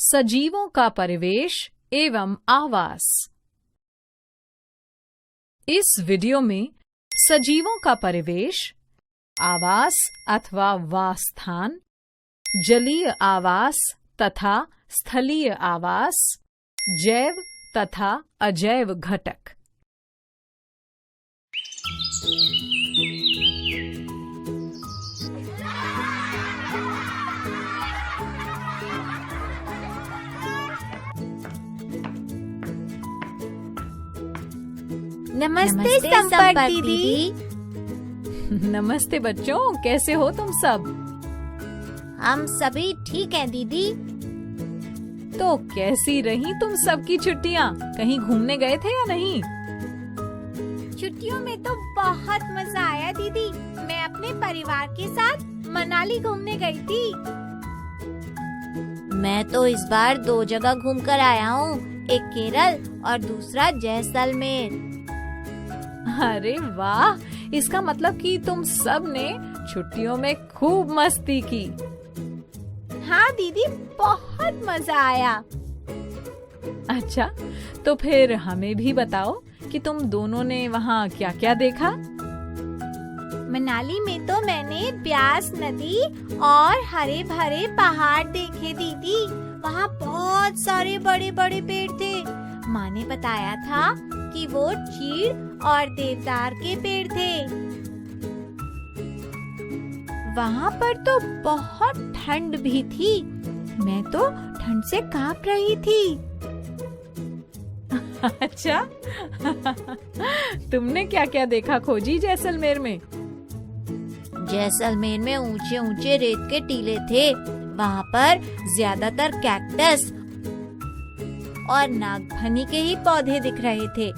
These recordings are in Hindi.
सजीवों का परिवेश एवं आवास। इस वीडियो में सजीवों का परिवेश, आवास अथवा वासस्थान, जलीय आवास तथा स्थलीय आवास, जैव तथा अजैव घटक। नमस्ते संपर्क दीदी। नमस्ते बच्चों, कैसे हो तुम सब? हम सभी ठीक हैं दीदी। तो कैसी रही तुम सबकी छुट्टियाँ? कहीं घूमने गए थे या नहीं? छुट्टियों में तो बहुत मजा आया दीदी। मैं अपने परिवार के साथ मनाली घूमने गई थी। मैं तो इस बार 2 जगह घूम कर आया हूँ, एक केरल और दूसरा जैसलमेर। अरे वाह, इसका मतलब कि तुम सब ने छुट्टियों में खूब मस्ती की। हाँ दीदी, बहुत मजा आया। अच्छा, तो फिर हमें भी बताओ कि तुम दोनों ने वहाँ क्या क्या देखा? मनाली में तो मैंने ब्यास नदी और हरे भरे पहाड़ देखे दीदी। वहाँ बहुत सारे बड़े बड़े पेड़ थे। माँ ने बताया था कि वो चीड़ और देवदार के पेड़ थे। वहाँ पर तो बहुत ठंड भी थी। मैं तो ठंड से कांप रही थी। अच्छा, तुमने क्या क्या देखा खोजी जैसलमेर में? जैसलमेर में ऊंचे ऊंचे रेत के टीले थे। वहाँ पर ज्यादातर कैक्टस और नागफनी के ही पौधे दिख रहे थे।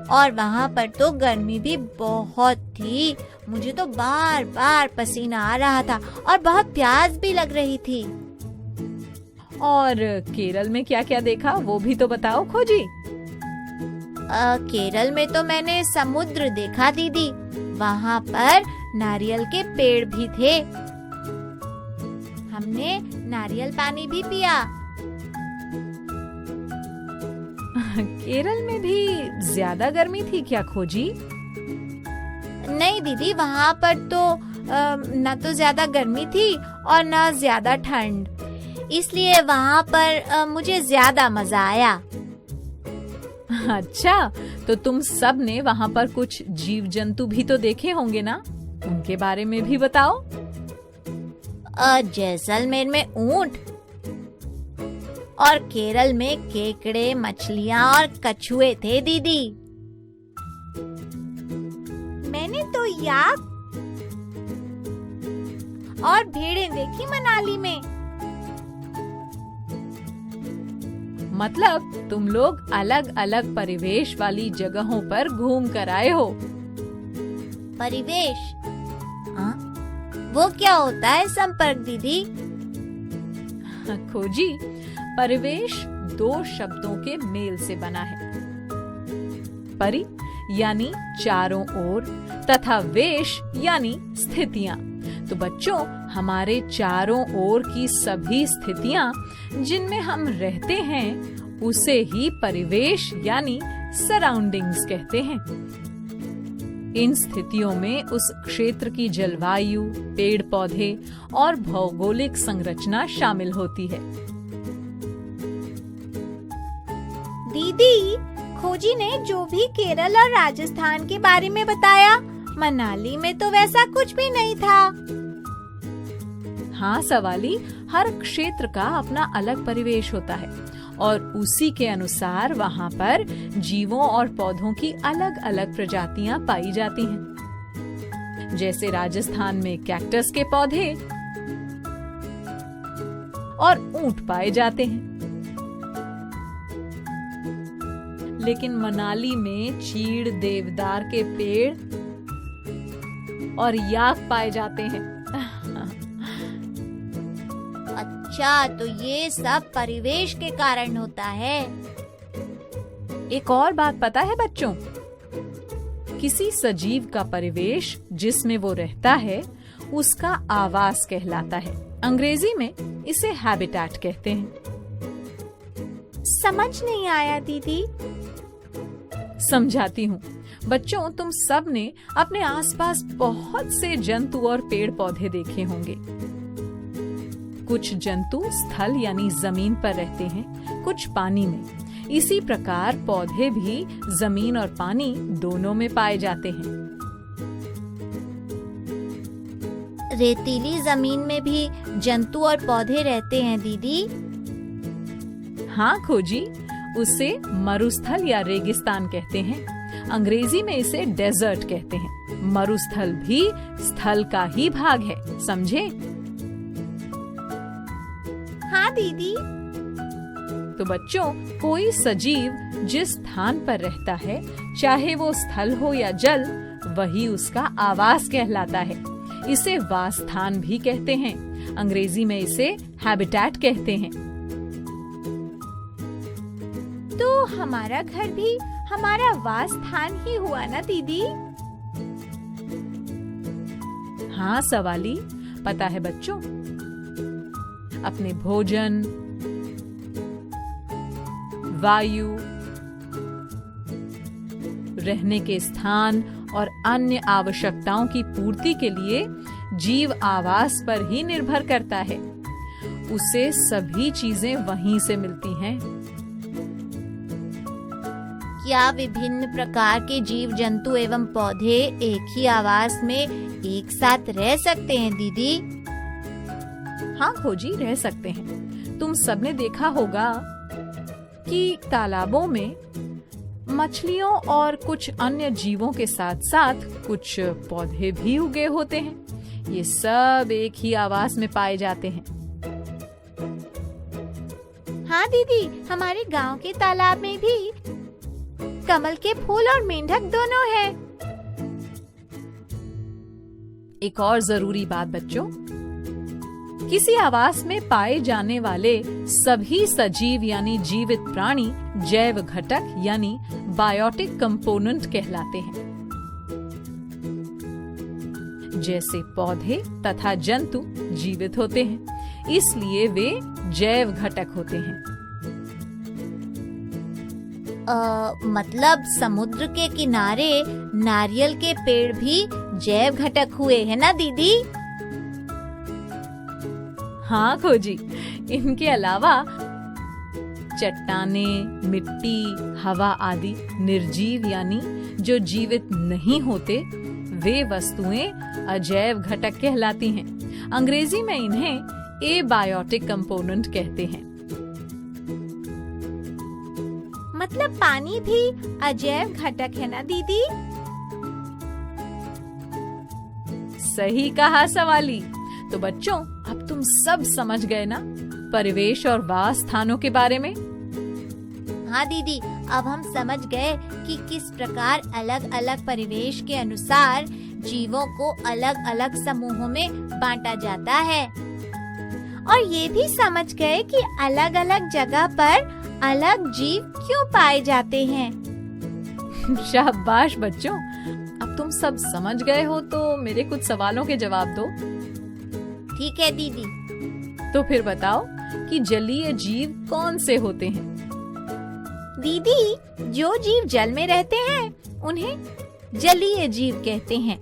और वहाँ पर तो गर्मी भी बहुत थी। मुझे तो बार बार पसीना आ रहा था और बहुत प्यास भी लग रही थी। और केरल में क्या क्या देखा वो भी तो बताओ खोजी। केरल में तो मैंने समुद्र देखा दीदी। वहाँ पर नारियल के पेड़ भी थे। हमने नारियल पानी भी पिया। केरल में भी ज्यादा गर्मी थी क्या खोजी? नहीं दीदी, वहाँ पर तो न तो ज्यादा गर्मी थी और न ज्यादा ठंड, इसलिए वहाँ पर मुझे ज्यादा मजा आया। अच्छा, तो तुम सब ने वहाँ पर कुछ जीव जंतु भी तो देखे होंगे ना? उनके बारे में भी बताओ। जैसलमेर में ऊंट और केरल में केकड़े, मछलियाँ और कछुए थे दीदी। मैंने तो याक और भेड़ें देखी मनाली में। मतलब तुम लोग अलग अलग परिवेश वाली जगहों पर घूम कर आए हो। परिवेश? हाँ, वो क्या होता है संपर्क दीदी? खोजी, परिवेश 2 शब्दों के मेल से बना है। परि यानी चारों ओर तथा वेश यानी स्थितियां। तो बच्चों, हमारे चारों ओर की सभी स्थितियां जिनमें हम रहते हैं उसे ही परिवेश यानी सराउंडिंग्स कहते हैं। इन स्थितियों में उस क्षेत्र की जलवायु, पेड़ पौधे और भौगोलिक संरचना शामिल होती है। दीदी, खोजी ने जो भी केरल और राजस्थान के बारे में बताया, मनाली में तो वैसा कुछ भी नहीं था। हाँ सवाली, हर क्षेत्र का अपना अलग परिवेश होता है और उसी के अनुसार वहाँ पर जीवों और पौधों की अलग अलग प्रजातियां पाई जाती हैं। जैसे राजस्थान में कैक्टस के पौधे और ऊंट पाए जाते हैं, लेकिन मनाली में चीड़, देवदार के पेड़ और याक पाए जाते हैं। अच्छा, तो ये सब परिवेश के कारण होता है। एक और बात पता है बच्चों, किसी सजीव का परिवेश जिसमें वो रहता है उसका आवास कहलाता है। अंग्रेजी में इसे हैबिटेट कहते हैं। समझ नहीं आया दीदी। समझाती हूँ। बच्चों, तुम सब ने अपने आसपास बहुत से जंतु और पेड़ पौधे देखे होंगे। कुछ जंतु स्थल यानी जमीन पर रहते हैं, कुछ पानी में। इसी प्रकार पौधे भी जमीन और पानी दोनों में पाए जाते हैं। रेतीली जमीन में भी जंतु और पौधे रहते हैं दीदी। हाँ खोजी, उसे मरुस्थल या रेगिस्तान कहते हैं। अंग्रेजी में इसे डेजर्ट कहते हैं। मरुस्थल भी स्थल का ही भाग है, समझे? हाँ दीदी। तो बच्चों, कोई सजीव जिस स्थान पर रहता है, चाहे वो स्थल हो या जल, वही उसका आवास कहलाता है। इसे वासस्थान भी कहते हैं। अंग्रेजी में इसे हैबिटेट कहते हैं। तो हमारा घर भी हमारा वासस्थान ही हुआ ना दीदी? हाँ सवाली, पता है बच्चों, अपने भोजन, वायु, रहने के स्थान और अन्य आवश्यकताओं की पूर्ति के लिए जीव आवास पर ही निर्भर करता है। उसे सभी चीजें वहीं से मिलती हैं। क्या विभिन्न प्रकार के जीव जंतु एवं पौधे एक ही आवास में एक साथ रह सकते हैं दीदी? हाँ खोजी, रह सकते हैं। तुम सबने देखा होगा कि तालाबों में मछलियों और कुछ अन्य जीवों के साथ साथ कुछ पौधे भी उगे होते हैं। ये सब एक ही आवास में पाए जाते हैं। हाँ दीदी, हमारे गांव के तालाब में भी कमल के फूल और मेंढक दोनों हैं। एक और जरूरी बात बच्चों, किसी आवास में पाए जाने वाले सभी सजीव यानी जीवित प्राणी जैव घटक यानी बायोटिक कंपोनेंट कहलाते हैं। जैसे पौधे तथा जंतु जीवित होते हैं, इसलिए वे जैव घटक होते हैं। मतलब समुद्र के किनारे नारियल के पेड़ भी जैव घटक हुए हैं ना दीदी? हाँ खोजी, इनके अलावा चट्टाने, मिट्टी, हवा आदि निर्जीव यानी जो जीवित नहीं होते, वे वस्तुएं अजैव घटक कहलाती हैं। अंग्रेजी में इन्हें एबायोटिक कंपोनेंट कहते हैं। मतलब पानी भी अजैव घटक है ना दीदी? सही कहा सवाली। तो बच्चों, अब तुम सब समझ गए ना परिवेश और वास स्थानों के बारे में? हाँ दीदी, अब हम समझ गए कि किस प्रकार अलग अलग परिवेश के अनुसार जीवों को अलग अलग समूहों में बांटा जाता है। और ये भी समझ गए कि अलग अलग जगह पर अलग जीव क्यों पाए जाते हैं। शाबाश बच्चों, अब तुम सब समझ गए हो तो मेरे कुछ सवालों के जवाब दो। ठीक है दीदी। तो फिर बताओ कि जलीय जीव कौन से होते हैं? दीदी, जो जीव जल में रहते हैं उन्हें जलीय जीव कहते हैं।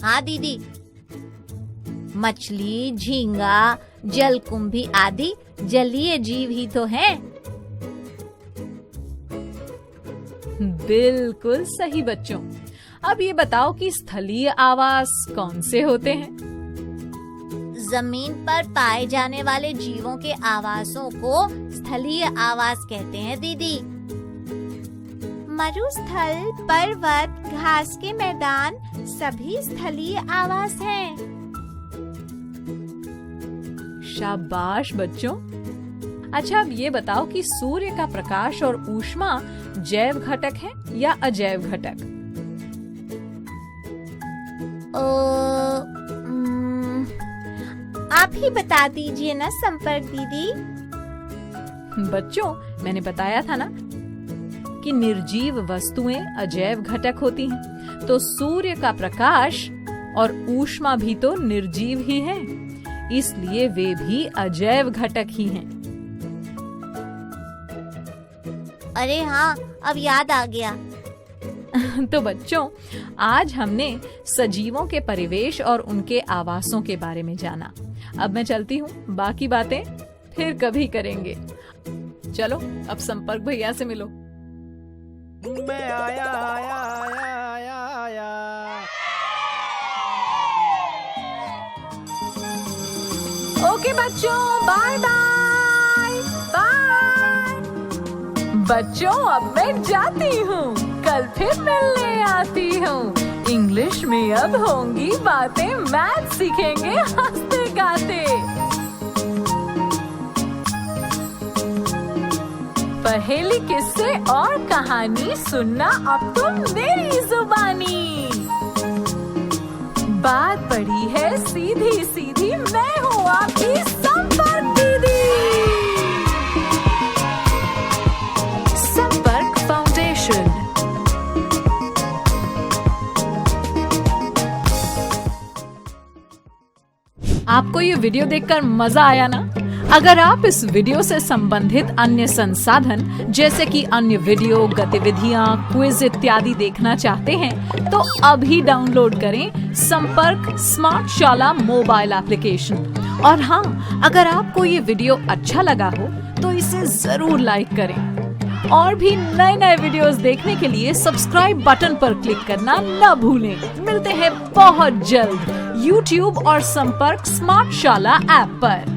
हाँ दीदी, मछली, झींगा, जलकुंभी आदि जलीय जीव ही तो हैं। बिल्कुल सही बच्चों। अब ये बताओ कि स्थलीय आवास कौन से होते हैं? जमीन पर पाए जाने वाले जीवों के आवासों को स्थलीय आवास कहते हैं दीदी। मरुस्थल, पर्वत, घास के मैदान सभी स्थलीय आवास हैं। शाबाश बच्चों। अच्छा, अब ये बताओ कि सूर्य का प्रकाश और ऊष्मा जैव घटक है या अजैव घटक? आप ही बता दीजिए ना संपर्क दीदी। बच्चों, मैंने बताया था ना कि निर्जीव वस्तुएं अजैव घटक होती हैं, तो सूर्य का प्रकाश और ऊष्मा भी तो निर्जीव ही हैं, इसलिए वे भी अजैव घटक ही हैं। अरे हाँ, अब याद आ गया। तो बच्चों, आज हमने सजीवों के परिवेश और उनके आवासों के बारे में जाना। अब मैं चलती हूँ, बाकी बातें फिर कभी करेंगे। चलो, अब संपर्क भैया से मिलो। मैं आया आया आया आया आया। ओके बच्चों, बाय बाय बाय। बच्चों, अब मैं जाती हूँ, कल फिर मिलने आती हूँ। इंग्लिश में अब होंगी बातें, मैथ सीखेंगे हंसते गाते। पहेली, किस्से और कहानी सुनना अब तुम मेरी जुबानी। बात पड़ी है सीधी सीधी, मैं हूँ आपकी संपर्क दीदी। संपर्क फाउंडेशन। आपको ये वीडियो देखकर मजा आया ना? अगर आप इस वीडियो से संबंधित अन्य संसाधन जैसे कि अन्य वीडियो, गतिविधियां, क्विज इत्यादि देखना चाहते हैं तो अभी डाउनलोड करें संपर्क स्मार्ट शाला मोबाइल एप्लीकेशन। और हाँ, अगर आपको ये वीडियो अच्छा लगा हो तो इसे जरूर लाइक करें। और भी नए नए वीडियोस देखने के लिए सब्सक्राइब बटन पर क्लिक करना न भूलें। मिलते हैं बहुत जल्द YouTube और संपर्क स्मार्ट शाला ऐप पर।